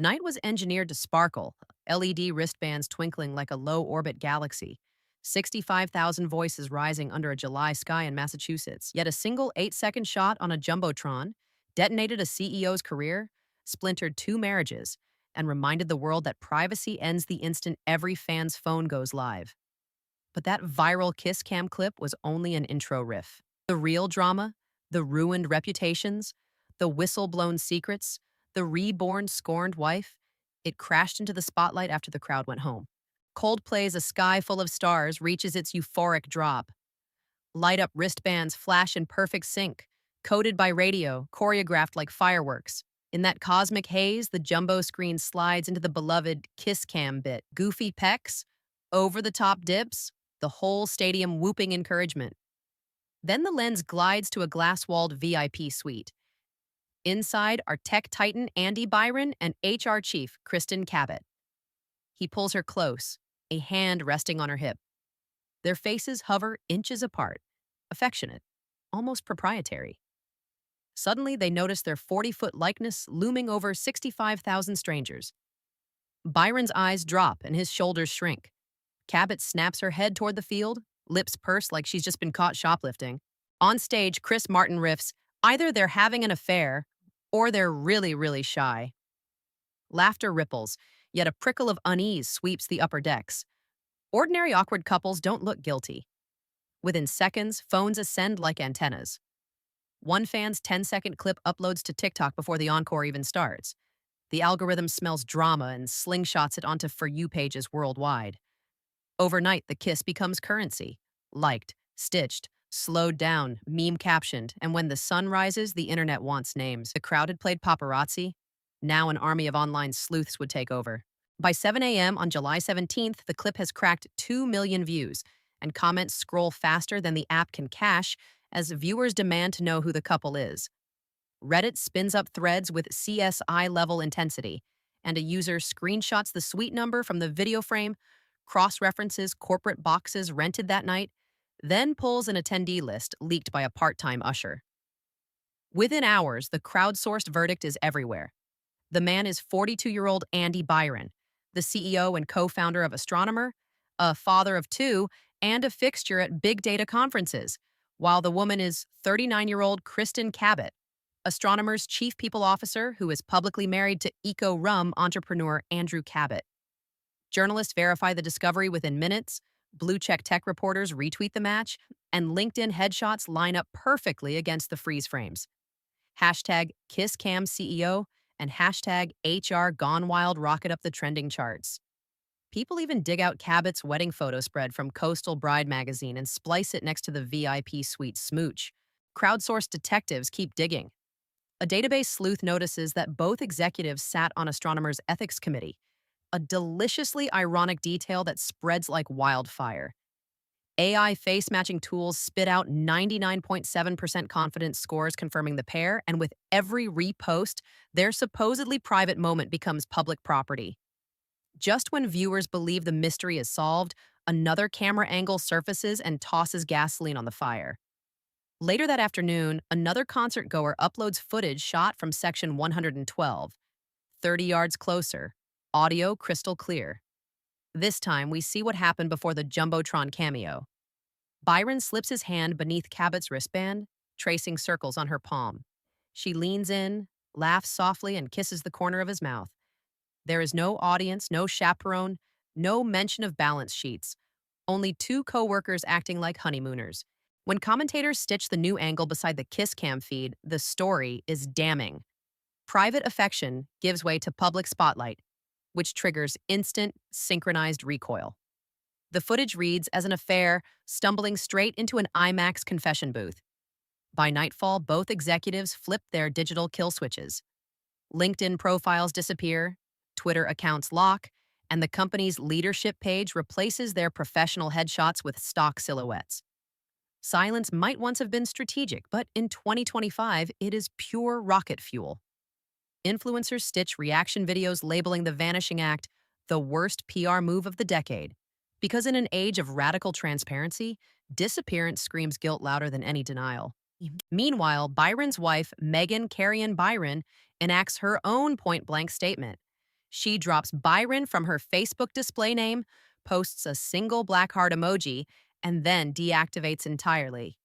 The night was engineered to sparkle, LED wristbands twinkling like a low-orbit galaxy, 65,000 voices rising under a July sky in Massachusetts. Yet a single 8-second shot on a jumbotron detonated a CEO's career, splintered 2 marriages, and reminded the world that privacy ends the instant every fan's phone goes live. But that viral kiss cam clip was only an intro riff. The real drama, the ruined reputations, the whistle-blown secrets, the reborn scorned wife, it crashed into the spotlight after the crowd went home. Coldplay's A Sky Full of Stars reaches its euphoric drop. Light-up wristbands flash in perfect sync, coded by radio, choreographed like fireworks. In that cosmic haze, the jumbo screen slides into the beloved kiss cam bit. Goofy pecs, over-the-top dips, the whole stadium whooping encouragement. Then the lens glides to a glass-walled VIP suite. Inside are tech titan Andy Byron and HR chief Kristen Cabot. He pulls her close, a hand resting on her hip. Their faces hover inches apart, affectionate, almost proprietary. Suddenly, they notice their 40-foot likeness looming over 65,000 strangers. Byron's eyes drop and his shoulders shrink. Cabot snaps her head toward the field, lips pursed like she's just been caught shoplifting. On stage, Chris Martin riffs, either they're having an affair or they're really, really shy. Laughter ripples, yet a prickle of unease sweeps the upper decks. Ordinary awkward couples don't look guilty. Within seconds, phones ascend like antennas. One fan's 10-second clip uploads to TikTok before the encore even starts. The algorithm smells drama and slingshots it onto For You pages worldwide. Overnight, the kiss becomes currency. Liked, stitched, slowed down, meme captioned, and when the sun rises, the internet wants names. The crowd had played paparazzi. Now an army of online sleuths would take over. By 7 a.m. on July 17th, the clip has cracked 2 million views, and comments scroll faster than the app can cache as viewers demand to know who the couple is. Reddit spins up threads with CSI-level intensity, and a user screenshots the suite number from the video frame, cross-references corporate boxes rented that night, then pulls an attendee list leaked by a part-time usher. Within hours, the crowdsourced verdict is everywhere. The man is 42-year-old Andy Byron, the CEO and co-founder of Astronomer, a father of 2, and a fixture at big data conferences, while the woman is 39-year-old Kristen Cabot, Astronomer's chief people officer who is publicly married to eco-rum entrepreneur Andrew Cabot. Journalists verify the discovery within minutes, blue-check tech reporters retweet the match, and LinkedIn headshots line up perfectly against the freeze frames. Hashtag KissCamCEO and hashtag HR Gone Wild rocket up the trending charts. People even dig out Cabot's wedding photo spread from Coastal Bride magazine and splice it next to the VIP suite smooch. Crowdsourced detectives keep digging. A database sleuth notices that both executives sat on Astronomer's ethics committee, a deliciously ironic detail that spreads like wildfire. AI face-matching tools spit out 99.7% confidence scores confirming the pair, and with every repost, their supposedly private moment becomes public property. Just when viewers believe the mystery is solved, another camera angle surfaces and tosses gasoline on the fire. Later that afternoon, another concert goer uploads footage shot from section 112, 30 yards closer, audio crystal clear. This time, we see what happened before the jumbotron cameo. Byron slips his hand beneath Cabot's wristband, tracing circles on her palm. She leans in, laughs softly, and kisses the corner of his mouth. There is no audience, no chaperone, no mention of balance sheets. Only 2 co-workers acting like honeymooners. When commentators stitch the new angle beside the kiss cam feed, the story is damning. Private affection gives way to public spotlight, which triggers instant, synchronized recoil. The footage reads as an affair stumbling straight into an IMAX confession booth. By nightfall, both executives flip their digital kill switches. LinkedIn profiles disappear, Twitter accounts lock, and the company's leadership page replaces their professional headshots with stock silhouettes. Silence might once have been strategic, but in 2025, it is pure rocket fuel. Influencers stitch reaction videos labeling the vanishing act the worst PR move of the decade. Because in an age of radical transparency, disappearance screams guilt louder than any denial. Meanwhile, Byron's wife, Megan Carrion Byron, enacts her own point-blank statement. She drops Byron from her Facebook display name, posts a single black heart emoji, and then deactivates entirely.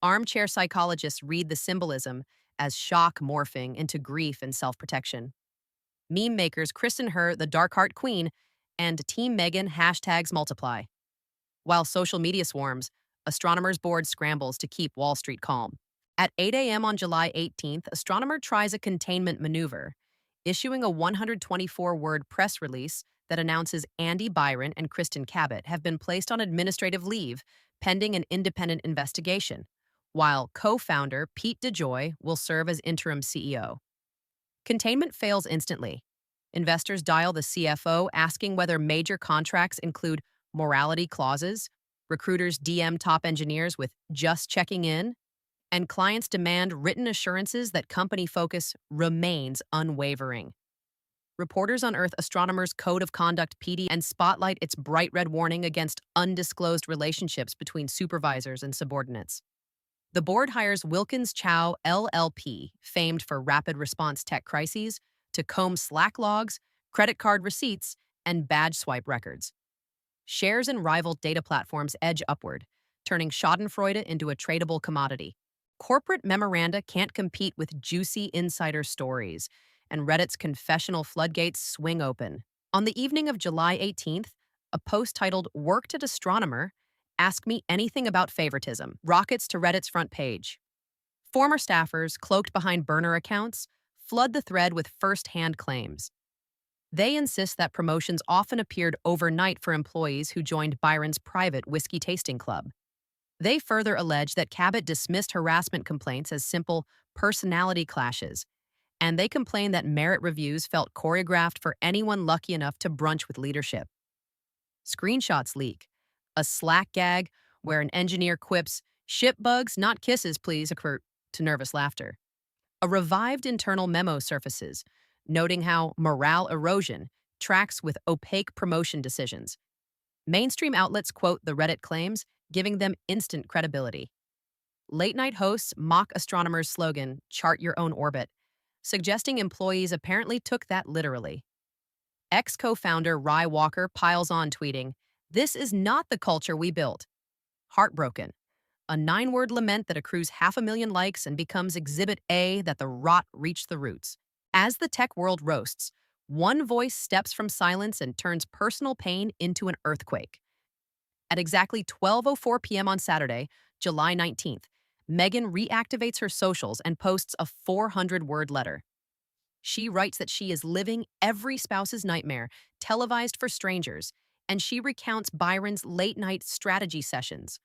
Armchair psychologists read the symbolism as shock morphing into grief and self protection. Meme makers christen her the Dark Heart Queen, and Team Megan hashtags multiply. While social media swarms, astronomers' board scrambles to keep Wall Street calm. At 8 a.m. on July 18th, astronomer tries a containment maneuver, issuing a 124-word press release that announces Andy Byron and Kristen Cabot have been placed on administrative leave pending an independent investigation, while co-founder Pete DeJoy will serve as interim CEO. Containment fails instantly. Investors dial the CFO asking whether major contracts include morality clauses, recruiters DM top engineers with just checking in, and clients demand written assurances that company focus remains unwavering. Reporters unearth astronomers' code of conduct PD and spotlight its bright red warning against undisclosed relationships between supervisors and subordinates. The board hires Wilkins Chow LLP, famed for rapid response tech crises, to comb Slack logs, credit card receipts, and badge swipe records. Shares in rival data platforms edge upward, turning Schadenfreude into a tradable commodity. Corporate memoranda can't compete with juicy insider stories, and Reddit's confessional floodgates swing open. On the evening of July 18th, a post titled "Worked at Astronomer, Ask Me Anything About Favoritism" rockets to Reddit's front page. Former staffers, cloaked behind burner accounts, flood the thread with first-hand claims. They insist that promotions often appeared overnight for employees who joined Byron's private whiskey tasting club. They further allege that Cabot dismissed harassment complaints as simple personality clashes, and they complain that merit reviews felt choreographed for anyone lucky enough to brunch with leadership. Screenshots leak. A Slack gag where an engineer quips, "Ship bugs, not kisses, please," occur to nervous laughter. A revived internal memo surfaces, noting how morale erosion tracks with opaque promotion decisions. Mainstream outlets quote the Reddit claims, giving them instant credibility. Late-night hosts mock astronomers' slogan, "Chart your own orbit," suggesting employees apparently took that literally. Ex-co-founder Rye Walker piles on, tweeting, "This is not the culture we built." Heartbroken. A 9-word lament that accrues 500,000 likes and becomes Exhibit A that the rot reached the roots. As the tech world roasts, one voice steps from silence and turns personal pain into an earthquake. At exactly 12:04 p.m. on Saturday, July 19th, Megan reactivates her socials and posts a 400-word letter. She writes that she is living every spouse's nightmare, televised for strangers, and she recounts Byron's late-night strategy sessions,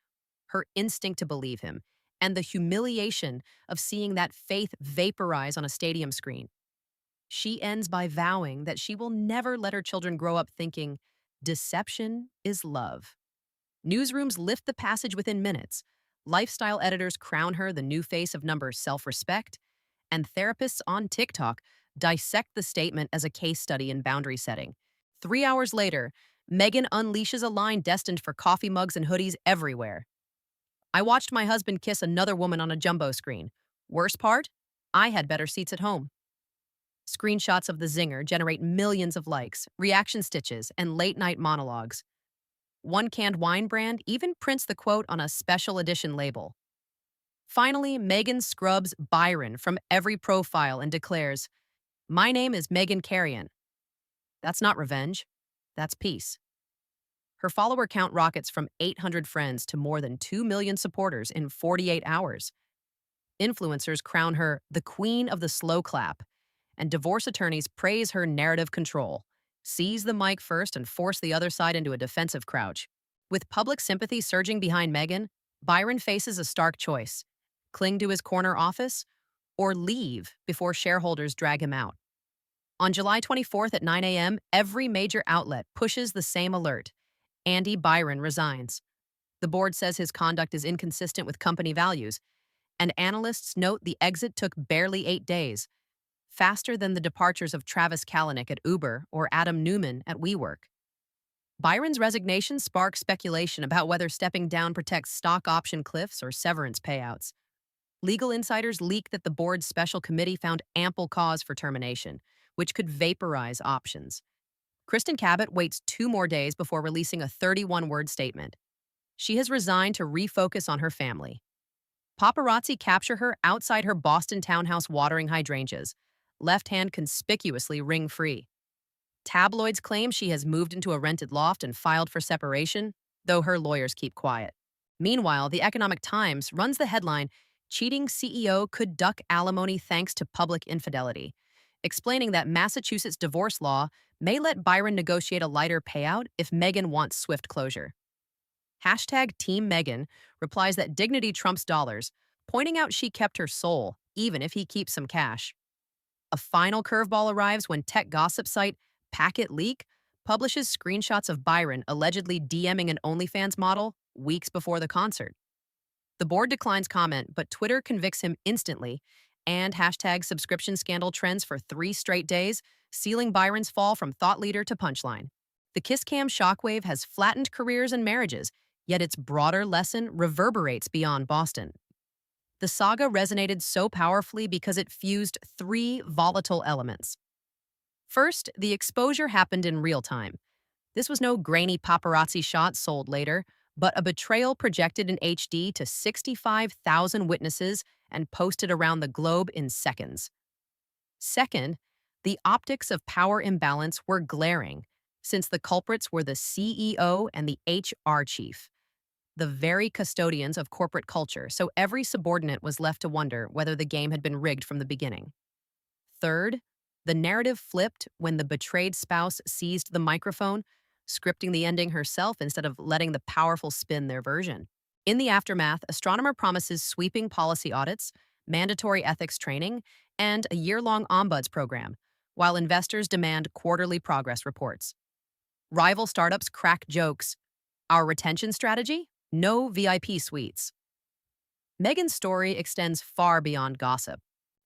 her instinct to believe him, and the humiliation of seeing that faith vaporize on a stadium screen. She ends by vowing that she will never let her children grow up thinking, "Deception is love." Newsrooms lift the passage within minutes. Lifestyle editors crown her the new face of number self-respect, and therapists on TikTok dissect the statement as a case study in boundary setting. 3 hours later, Megan unleashes a line destined for coffee mugs and hoodies everywhere. "I watched my husband kiss another woman on a jumbo screen. Worst part? I had better seats at home." Screenshots of the zinger generate millions of likes, reaction stitches, and late-night monologues. One canned wine brand even prints the quote on a special edition label. Finally, Megan scrubs Byron from every profile and declares, "My name is Megan Carrion." That's not revenge. That's peace. Her follower count rockets from 800 friends to more than 2 million supporters in 48 hours. Influencers crown her the queen of the slow clap, and divorce attorneys praise her narrative control. Seize the mic first and force the other side into a defensive crouch. With public sympathy surging behind Megan, Byron faces a stark choice: cling to his corner office or leave before shareholders drag him out. On July 24th at 9 a.m., every major outlet pushes the same alert: Andy Byron resigns. The board says his conduct is inconsistent with company values, and analysts note the exit took barely 8 days, faster than the departures of Travis Kalanick at Uber or Adam Neumann at WeWork. Byron's resignation sparks speculation about whether stepping down protects stock option cliffs or severance payouts. Legal insiders leak that the board's special committee found ample cause for termination, which could vaporize options. Kristen Cabot waits 2 more days before releasing a 31-word statement. She has resigned to refocus on her family. Paparazzi capture her outside her Boston townhouse watering hydrangeas, left hand conspicuously ring-free. Tabloids claim she has moved into a rented loft and filed for separation, though her lawyers keep quiet. Meanwhile, the Economic Times runs the headline, "Cheating CEO Could Duck Alimony Thanks to Public Infidelity," explaining that Massachusetts divorce law may let Byron negotiate a lighter payout if Meghan wants swift closure. Hashtag Team Meghan replies that dignity trumps dollars, pointing out she kept her soul, even if he keeps some cash. A final curveball arrives when tech gossip site Packet Leak publishes screenshots of Byron allegedly DMing an OnlyFans model weeks before the concert. The board declines comment, but Twitter convicts him instantly, and hashtag subscription scandal trends for 3 straight days, sealing Byron's fall from thought leader to punchline. The kiss cam shockwave has flattened careers and marriages, yet its broader lesson reverberates beyond Boston. The saga resonated so powerfully because it fused 3 volatile elements. First, the exposure happened in real time. This was no grainy paparazzi shot sold later, but a betrayal projected in HD to 65,000 witnesses and posted around the globe in seconds. Second, the optics of power imbalance were glaring, since the culprits were the CEO and the HR chief, the very custodians of corporate culture, so every subordinate was left to wonder whether the game had been rigged from the beginning. Third, the narrative flipped when the betrayed spouse seized the microphone, scripting the ending herself instead of letting the powerful spin their version. In the aftermath, Astronomer promises sweeping policy audits, mandatory ethics training, and a year-long ombuds program, while investors demand quarterly progress reports. Rival startups crack jokes. Our retention strategy? No VIP suites. Meghan's story extends far beyond gossip.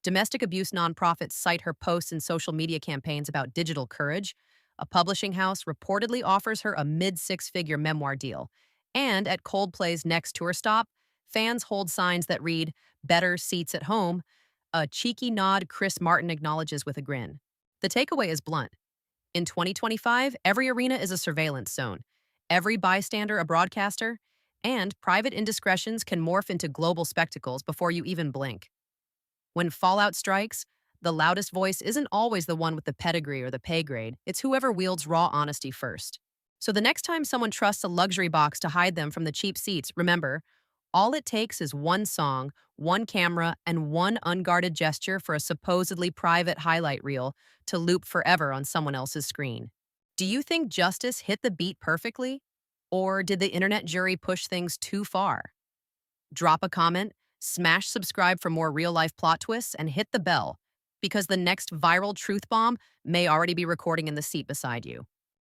Domestic abuse nonprofits cite her posts and social media campaigns about digital courage. A publishing house reportedly offers her a mid-6-figure memoir deal. And at Coldplay's next tour stop, fans hold signs that read, "Better seats at home," a cheeky nod Chris Martin acknowledges with a grin. The takeaway is blunt. In 2025, every arena is a surveillance zone, every bystander a broadcaster, and private indiscretions can morph into global spectacles before you even blink. When fallout strikes, the loudest voice isn't always the one with the pedigree or the pay grade. It's whoever wields raw honesty first. So the next time someone trusts a luxury box to hide them from the cheap seats, remember, all it takes is one song, one camera, and one unguarded gesture for a supposedly private highlight reel to loop forever on someone else's screen. Do you think justice hit the beat perfectly? Or did the internet jury push things too far? Drop a comment, smash subscribe for more real-life plot twists, and hit the bell, because the next viral truth bomb may already be recording in the seat beside you.